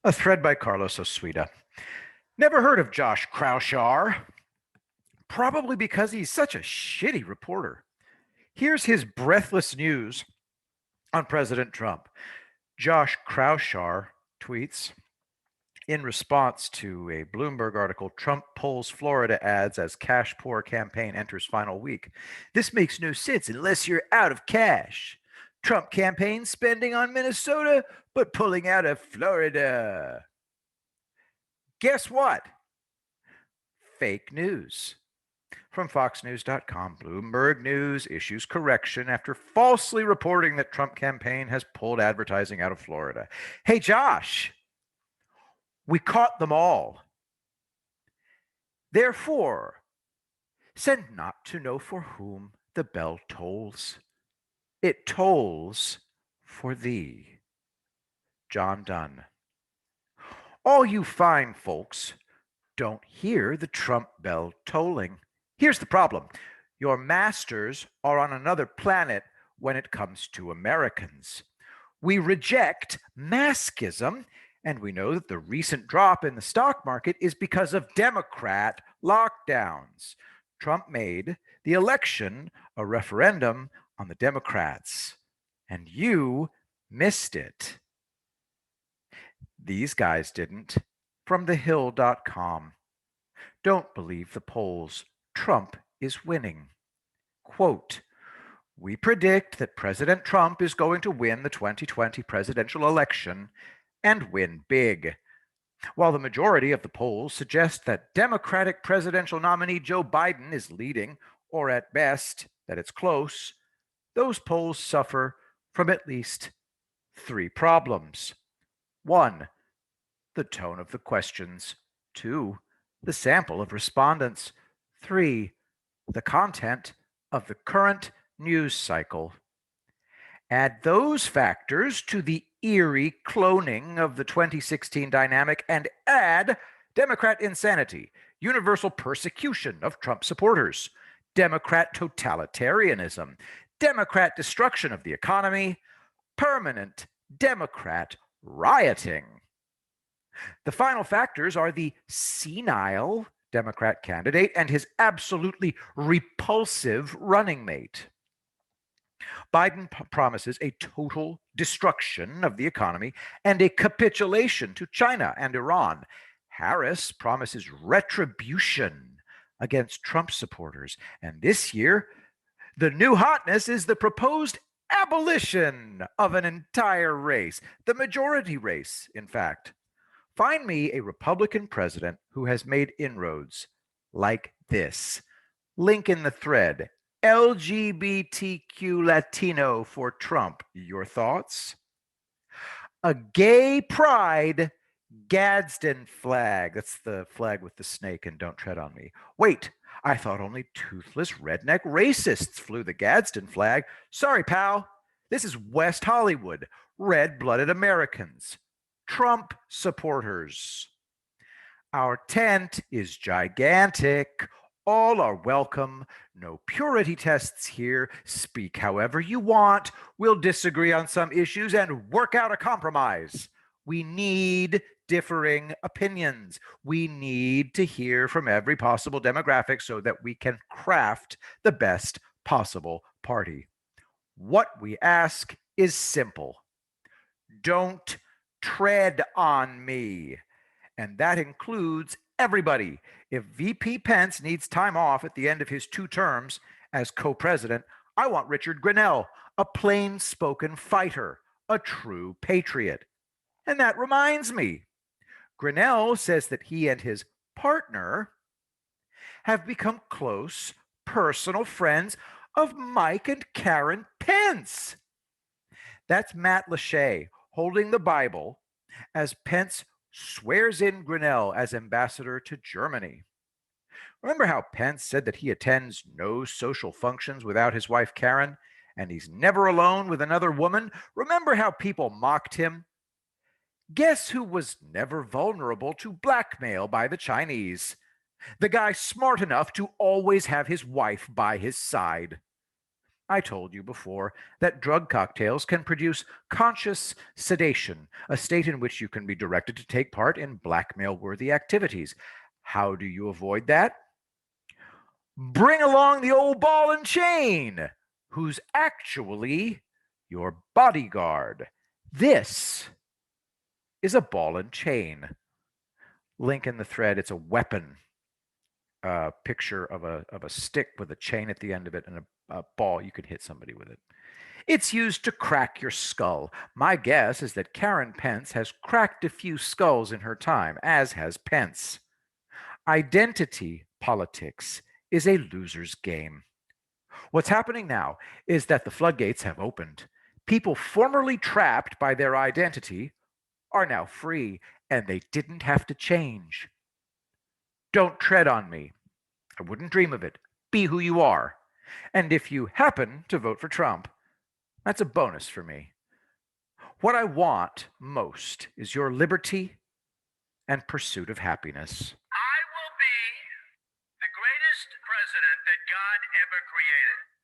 A thread by Carlos Osuita. Never heard of Josh Kraushaar. Probably because he's such a shitty reporter. Here's his breathless news on President Trump. Josh Kraushaar tweets, in response to a Bloomberg article, Trump pulls Florida ads as cash poor campaign enters final week. This makes no sense unless you're out of cash. Trump campaign spending on Minnesota, but pulling out of Florida. Guess what? Fake news. From FoxNews.com, Bloomberg News issues correction after falsely reporting that Trump campaign has pulled advertising out of Florida. Hey, Josh, we caught them all. Therefore, send not to know for whom the bell tolls. It tolls for thee. John Donne. All you fine folks don't hear the Trump bell tolling. Here's the problem. Your masters are on another planet when it comes to Americans. We reject maskism, and we know that the recent drop in the stock market is because of Democrat lockdowns. Trump made the election a referendum on the Democrats, and you missed it. These guys didn't. From thehill.com. Don't believe the polls. Trump is winning. Quote, we predict that President Trump is going to win the 2020 presidential election and win big. While the majority of the polls suggest that Democratic presidential nominee Joe Biden is leading, or at best, that it's close, those polls suffer from at least three problems. 1, the tone of the questions. 2, the sample of respondents. 3, the content of the current news cycle. Add those factors to the eerie cloning of the 2016 dynamic and add Democrat insanity, universal persecution of Trump supporters, Democrat totalitarianism, Democrat destruction of the economy, permanent Democrat rioting. The final factors are the senile Democrat candidate and his absolutely repulsive running mate. Biden promises a total destruction of the economy and a capitulation to China and Iran. Harris promises retribution against Trump supporters. And this year, the new hotness is the proposed abolition of an entire race, the majority race, in fact. Find me a Republican president who has made inroads like this. Link in the thread. LGBTQ Latino for Trump. Your thoughts? A gay pride Gadsden flag. That's the flag with the snake and don't tread on me. Wait, I thought only toothless redneck racists flew the Gadsden flag. Sorry, pal. This is West Hollywood. Red-blooded Americans. Trump supporters. Our tent is gigantic. All are welcome. No purity tests here. Speak however you want. We'll disagree on some issues and work out a compromise. We need differing opinions. We need to hear from every possible demographic so that we can craft the best possible party. What we ask is simple. Don't tread on me. And that includes everybody. If VP Pence needs time off at the end of his 2 terms as co-president, I want Richard Grenell, a plain-spoken fighter, a true patriot. And that reminds me, Grenell says that he and his partner have become close, personal friends of Mike and Karen Pence. That's Matt Lachey holding the Bible as Pence swears in Grenell as ambassador to Germany. Remember how Pence said that he attends no social functions without his wife Karen, and he's never alone with another woman? Remember how people mocked him? Guess who was never vulnerable to blackmail by the Chinese? The guy smart enough to always have his wife by his side. I told you before that drug cocktails can produce conscious sedation, a state in which you can be directed to take part in blackmail worthy activities. How do you avoid that? Bring along the old ball and chain, who's actually your bodyguard. This is a ball and chain. Link in the thread, it's a weapon. Picture of a stick with a chain at the end of it and a ball. You could hit somebody with it. It's used to crack your skull. My guess is that Karen Pence has cracked a few skulls in her time, as has Pence. Identity politics is a loser's game. What's happening now is that the floodgates have opened. People formerly trapped by their identity are now free, and they didn't have to change. Don't tread on me. I wouldn't dream of it. Be who you are. And if you happen to vote for Trump, that's a bonus for me. What I want most is your liberty and pursuit of happiness. I will be the greatest president that God ever created.